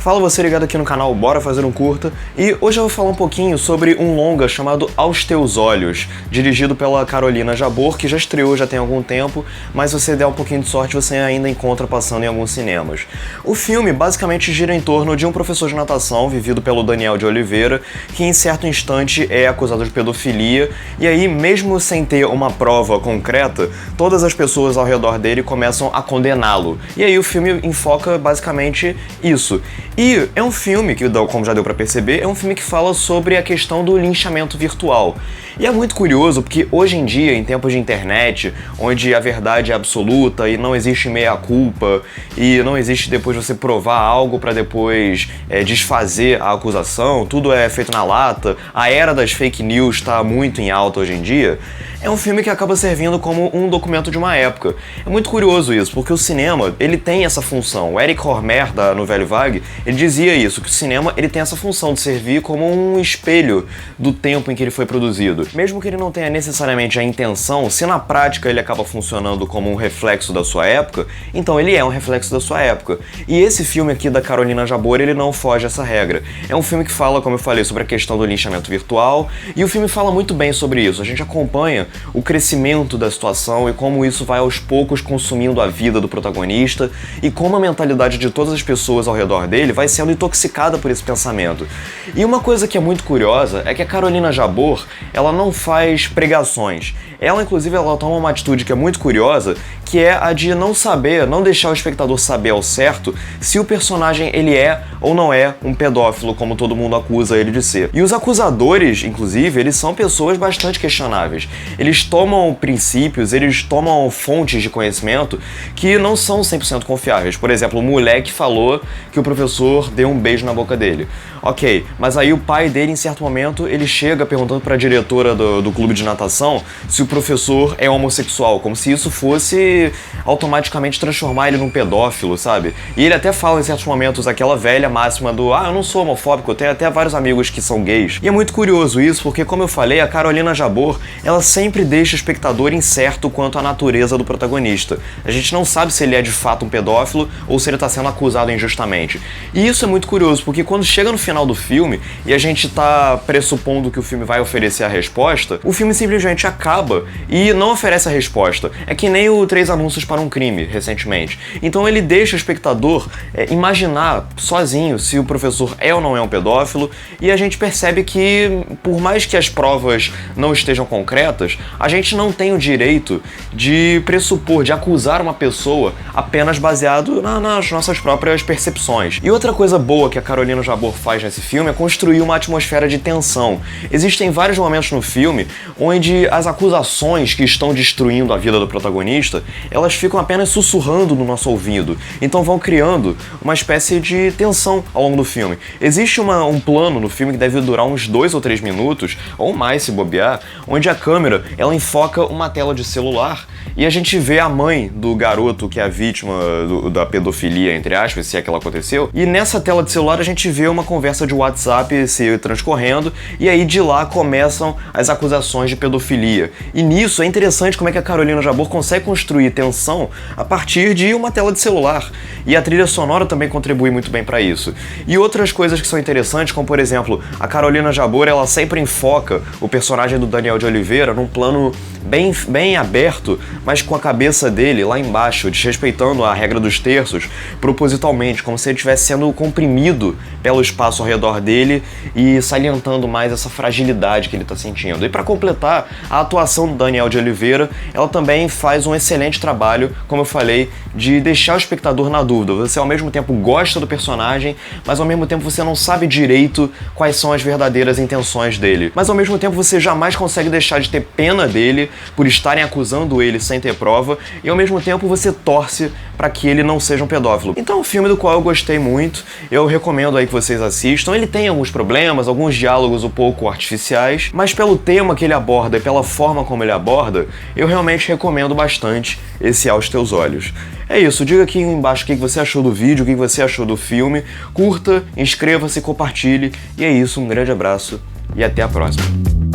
Fala você ligado aqui no canal Bora Fazer um Curta, e hoje eu vou falar um pouquinho sobre um longa chamado Aos Teus Olhos, dirigido pela Carolina Jabor, que já estreou já tem algum tempo, mas se você der um pouquinho de sorte você ainda encontra passando em alguns cinemas. O filme basicamente gira em torno de um professor de natação, vivido pelo Daniel de Oliveira, que em certo instante é acusado de pedofilia, e aí mesmo sem ter uma prova concreta, todas as pessoas ao redor dele começam a condená-lo. E aí o filme enfoca basicamente isso. E é um filme que, como já deu pra perceber, é um filme que fala sobre a questão do linchamento virtual. E é muito curioso porque hoje em dia, em tempos de internet, onde a verdade é absoluta e não existe meia-culpa e não existe depois você provar algo pra depois desfazer a acusação, tudo é feito na lata, a era das fake news tá muito em alta hoje em dia, é um filme que acaba servindo como um documento de uma época. É muito curioso isso, porque o cinema, ele tem essa função. O Eric Rohmer, da Nouvelle Vague, ele dizia isso, que o cinema ele tem essa função de servir como um espelho do tempo em que ele foi produzido. Mesmo que ele não tenha necessariamente a intenção, se na prática ele acaba funcionando como um reflexo da sua época, então ele é um reflexo da sua época. E esse filme aqui da Carolina Jabor, ele não foge a essa regra. É um filme que fala, como eu falei, sobre a questão do linchamento virtual, e o filme fala muito bem sobre isso. A gente acompanha o crescimento da situação e como isso vai aos poucos consumindo a vida do protagonista e como a mentalidade de todas as pessoas ao redor dele vai sendo intoxicada por esse pensamento. E uma coisa que é muito curiosa é que a Carolina Jabor, ela não faz pregações. Ela, inclusive, ela toma uma atitude que é muito curiosa, que é a de não saber, não deixar o espectador saber ao certo se o personagem ele é ou não é um pedófilo, como todo mundo acusa ele de ser. E os acusadores, inclusive, eles são pessoas bastante questionáveis. Eles tomam princípios, eles tomam fontes de conhecimento que não são 100% confiáveis. Por exemplo, o moleque falou que o professor deu um beijo na boca dele. Ok, mas aí o pai dele, em certo momento, ele chega perguntando para a diretora do clube de natação se o professor é homossexual, como se isso fosse automaticamente transformar ele num pedófilo, sabe? E ele até fala em certos momentos aquela velha máxima do eu não sou homofóbico, eu tenho até vários amigos que são gays. E é muito curioso isso, porque como eu falei, a Carolina Jabor, ela sempre deixa o espectador incerto quanto à natureza do protagonista. A gente não sabe se ele é de fato um pedófilo ou se ele está sendo acusado injustamente. E isso é muito curioso, porque quando chega no final do filme e a gente tá pressupondo que o filme vai oferecer a resposta, o filme simplesmente acaba e não oferece a resposta. É que nem o 3 Anúncios para um Crime, recentemente. Então ele deixa o espectador imaginar sozinho se o professor é ou não é um pedófilo, e a gente percebe que, por mais que as provas não estejam concretas, a gente não tem o direito de pressupor, de acusar uma pessoa apenas baseado nas nossas próprias percepções. E outra coisa boa que a Carolina Jabor faz nesse filme é construir uma atmosfera de tensão. Existem vários momentos no filme onde as acusações que estão destruindo a vida do protagonista, elas ficam apenas sussurrando no nosso ouvido. Então vão criando uma espécie de tensão ao longo do filme. Existe um plano no filme que deve durar uns 2 ou 3 minutos, ou mais se bobear, onde a câmera ela enfoca uma tela de celular e a gente vê a mãe do garoto que é a vítima da pedofilia, entre aspas, se é que ela aconteceu, e nessa tela de celular a gente vê uma conversa de WhatsApp se transcorrendo, e aí de lá começam as acusações de pedofilia. E nisso é interessante como é que a Carolina Jabor consegue construir tensão a partir de uma tela de celular. E a trilha sonora também contribui muito bem para isso. E outras coisas que são interessantes, como por exemplo, a Carolina Jabor, ela sempre enfoca o personagem do Daniel de Oliveira num plano bem aberto, mas com a cabeça dele lá embaixo, desrespeitando a regra dos terços, propositalmente, como se ele estivesse sendo comprimido pelo espaço ao redor dele e salientando mais essa fragilidade que ele está sentindo. E para completar, a atuação do Daniel de Oliveira, ela também faz um excelente trabalho, como eu falei, de deixar o espectador na dúvida. Você ao mesmo tempo gosta do personagem, mas ao mesmo tempo você não sabe direito quais são as verdadeiras intenções dele. Mas ao mesmo tempo você jamais consegue deixar de ter pena dele por estarem acusando ele sem ter prova, e ao mesmo tempo você torce para que ele não seja um pedófilo. Então é um filme do qual eu gostei muito, eu recomendo aí que vocês assistam. Ele tem alguns problemas, alguns diálogos um pouco artificiais, mas pelo tema que ele aborda e pela forma como ele aborda, eu realmente recomendo bastante esse Aos Teus Olhos. É isso, diga aqui embaixo o que você achou do vídeo, o que você achou do filme, curta, inscreva-se, compartilhe, e é isso, um grande abraço e até a próxima.